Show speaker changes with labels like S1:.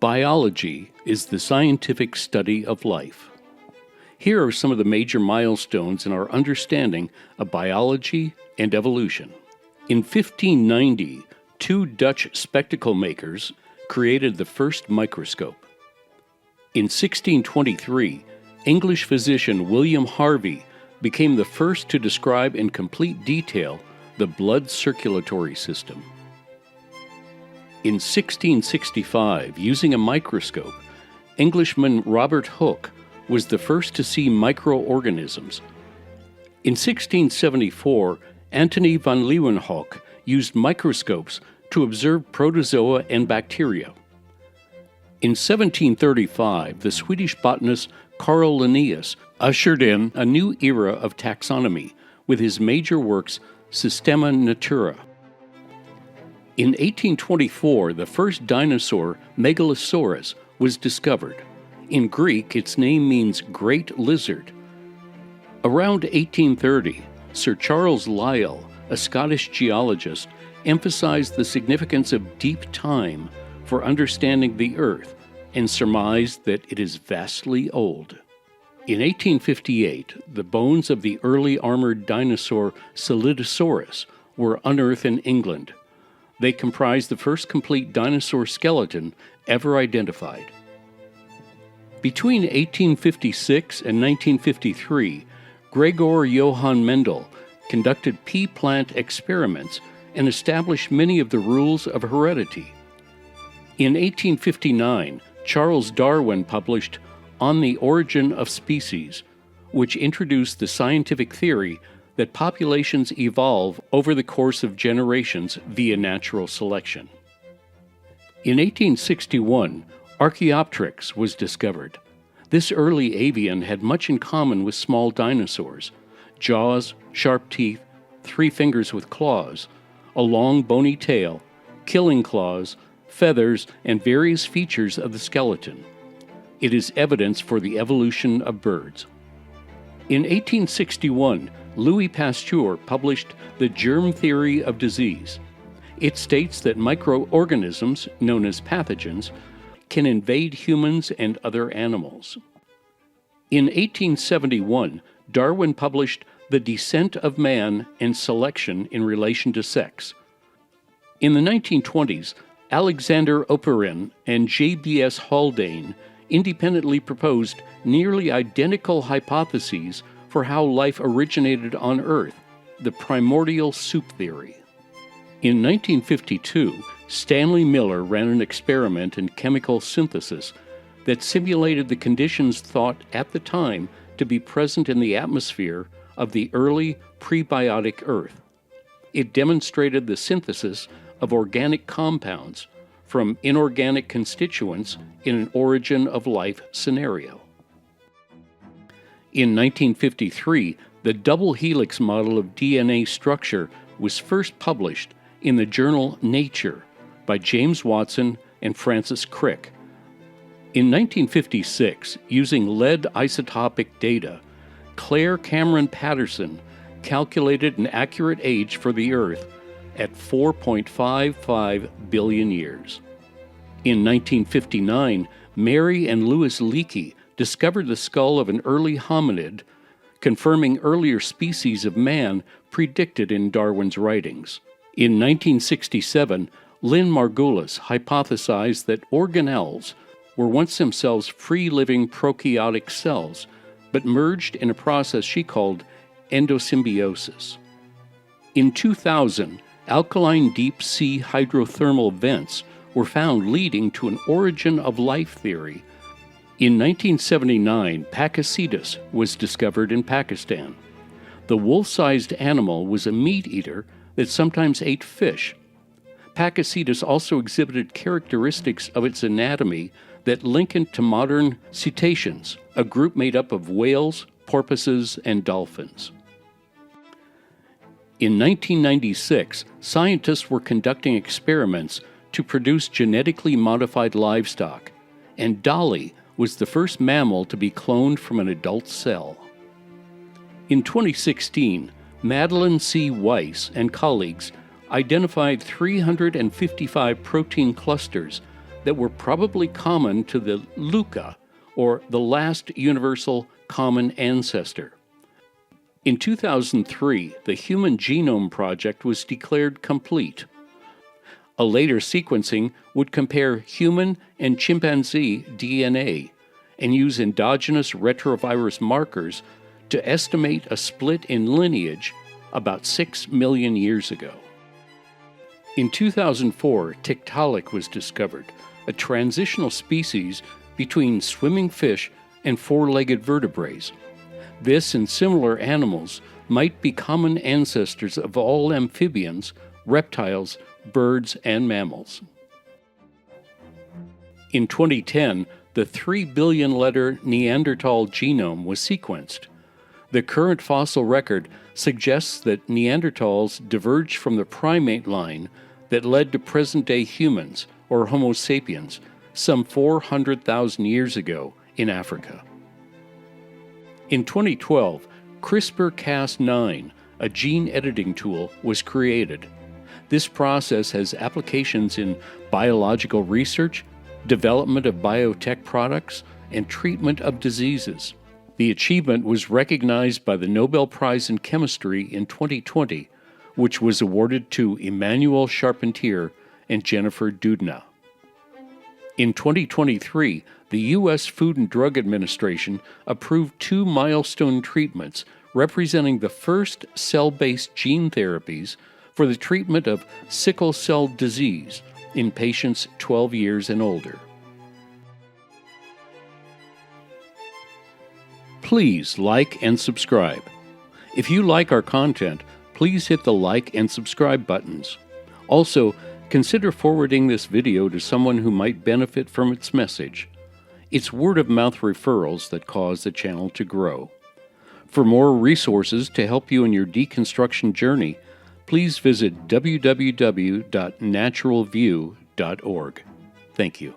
S1: Biology is the scientific study of life. Here are some of the major milestones in our understanding of biology and evolution. In 1590, two Dutch spectacle makers created the first microscope. In 1623, English physician William Harvey became the first to describe in complete detail the blood circulatory system. In 1665, using a microscope, Englishman Robert Hooke was the first to see microorganisms. In 1674, Antony van Leeuwenhoek used microscopes to observe protozoa and bacteria. In 1735, the Swedish botanist Carl Linnaeus ushered in a new era of taxonomy with his major works Systema Naturae. In 1824, the first dinosaur, Megalosaurus, was discovered. In Greek, its name means great lizard. Around 1830, Sir Charles Lyell, a Scottish geologist, emphasized the significance of deep time for understanding the Earth and surmised that it is vastly old. In 1858, the bones of the early armored dinosaur Solidosaurus were unearthed in England. They comprise the first complete dinosaur skeleton ever identified. Between 1856 and 1953, Gregor Johann Mendel conducted pea plant experiments and established many of the rules of heredity. In 1859, Charles Darwin published On the Origin of Species, which introduced the scientific theory that populations evolve over the course of generations via natural selection. In 1861, Archaeopteryx was discovered. This early avian had much in common with small dinosaurs: jaws, sharp teeth, 3 fingers with claws, a long bony tail, killing claws, feathers, and various features of the skeleton. It is evidence for the evolution of birds. In 1861, Louis Pasteur published The Germ Theory of Disease. It states that microorganisms, known as pathogens, can invade humans and other animals. In 1871, Darwin published The Descent of Man and Selection in Relation to Sex. In the 1920s, Alexander Oparin and J.B.S. Haldane independently proposed nearly identical hypotheses for how life originated on Earth, the primordial soup theory. In 1952, Stanley Miller ran an experiment in chemical synthesis that simulated the conditions thought at the time to be present in the atmosphere of the early prebiotic Earth. It demonstrated the synthesis of organic compounds from inorganic constituents in an origin of life scenario. In 1953, the double helix model of DNA structure was first published in the journal Nature by James Watson and Francis Crick. In 1956, using lead isotopic data, Claire Cameron Patterson calculated an accurate age for the Earth at 4.55 billion years. In 1959, Mary and Louis Leakey discovered the skull of an early hominid, confirming earlier species of man predicted in Darwin's writings. In 1967, Lynn Margulis hypothesized that organelles were once themselves free-living prokaryotic cells, but merged in a process she called endosymbiosis. In 2000, alkaline deep-sea hydrothermal vents were found leading to an origin of life theory. In 1979, Pakicetus was discovered in Pakistan. The wolf-sized animal was a meat-eater that sometimes ate fish. Pakicetus also exhibited characteristics of its anatomy that link it to modern cetaceans, a group made up of whales, porpoises, and dolphins. In 1996, scientists were conducting experiments to produce genetically modified livestock, and Dolly was the first mammal to be cloned from an adult cell. In 2016, Madeline C. Weiss and colleagues identified 355 protein clusters that were probably common to the LUCA, or the last universal common ancestor. In 2003, the Human Genome Project was declared complete. A later sequencing would compare human and chimpanzee DNA and use endogenous retrovirus markers to estimate a split in lineage about 6 million years ago. In 2004, Tiktaalik was discovered, a transitional species between swimming fish and four-legged vertebrates. This and similar animals might be common ancestors of all amphibians, reptiles, birds, and mammals. In 2010, the 3 billion-letter Neanderthal genome was sequenced. The current fossil record suggests that Neanderthals diverged from the primate line that led to present-day humans, or Homo sapiens, some 400,000 years ago in Africa. In 2012, CRISPR-Cas9, a gene editing tool, was created. This process has applications in biological research, development of biotech products, and treatment of diseases. The achievement was recognized by the Nobel Prize in Chemistry in 2020, which was awarded to Emmanuel Charpentier and Jennifer Doudna. In 2023, the U.S. Food and Drug Administration approved 2 milestone treatments representing the first cell-based gene therapies for the treatment of sickle cell disease in patients 12 years and older. Please like and subscribe. If you like our content, please hit the like and subscribe buttons. Also, consider forwarding this video to someone who might benefit from its message. It's word-of-mouth referrals that cause the channel to grow. For more resources to help you in your deconstruction journey, please visit www.naturalview.org. Thank you.